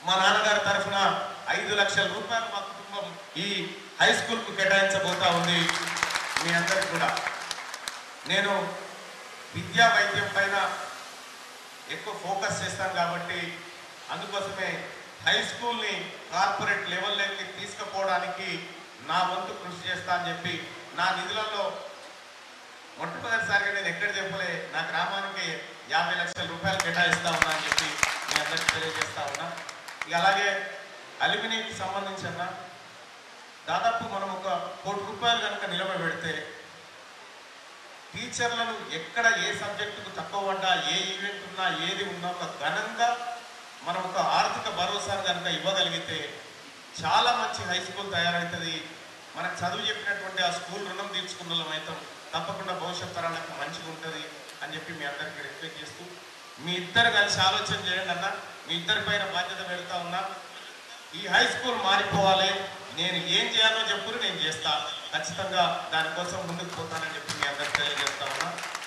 మా నాన్నగారి తరఫున 5 లక్షల రూపాయలు మా కుటుంబం ఈ హై స్కూల్కు కేటాయించబోతా ఉంది. మీ అందరికీ కూడా నేను విద్యా వైద్యం పైన ఎక్కువ ఫోకస్ చేస్తాను కాబట్టి అందుకోసమే హై స్కూల్ని కార్పొరేట్ లెవెల్లోకి తీసుకుపోవడానికి నా వంతు కృషి చేస్తా అని చెప్పి నా నిధులలో మొట్టమొదటిసారిగా నేను ఎక్కడ చెప్పలే నా గ్రామానికి 50 లక్షల రూపాయలు కేటాయిస్తా ఉన్నా అని చెప్పి మీ అందరికీ తెలియజేస్తా ఉన్నా. ఇక అలాగే అల్యూమినియంకి సంబంధించిన దాదాపు మనం 1 కోటి రూపాయలు కనుక నిలబెడితే టీచర్లను ఎక్కడ ఏ సబ్జెక్టుకు తక్కువ పడ్డా ఏ ఈవెంట్ ఉన్నా ఏది ఉన్నా ఒక ఘనంగా మనం ఒక ఆర్థిక భరోసాను కనుక ఇవ్వగలిగితే చాలా మంచి హై స్కూల్ తయారవుతుంది. మనకు చదువు చెప్పినటువంటి ఆ స్కూల్ రుణం తీర్చుకున్న వాళ్ళం అవుతాం. తప్పకుండా భవిష్యత్ తరాలకు మంచిగా ఉంటుంది అని చెప్పి మీ అందరికీ రిక్వెస్ట్ చేస్తూ మీ ఇద్దరు కలిసి ఆలోచన చేయండి అన్న. మీ ఇద్దరి పైన బాధ్యత పెడతా ఉన్నా. ఈ హై స్కూల్ మారిపోవాలి. నేను ఏం చేయాలో చెప్పుకుని నేను చేస్తా. ఖచ్చితంగా దానికోసం ముందుకు పోతానని చెప్పి మీ అందరికీ తెలియజేస్తా ఉన్నా.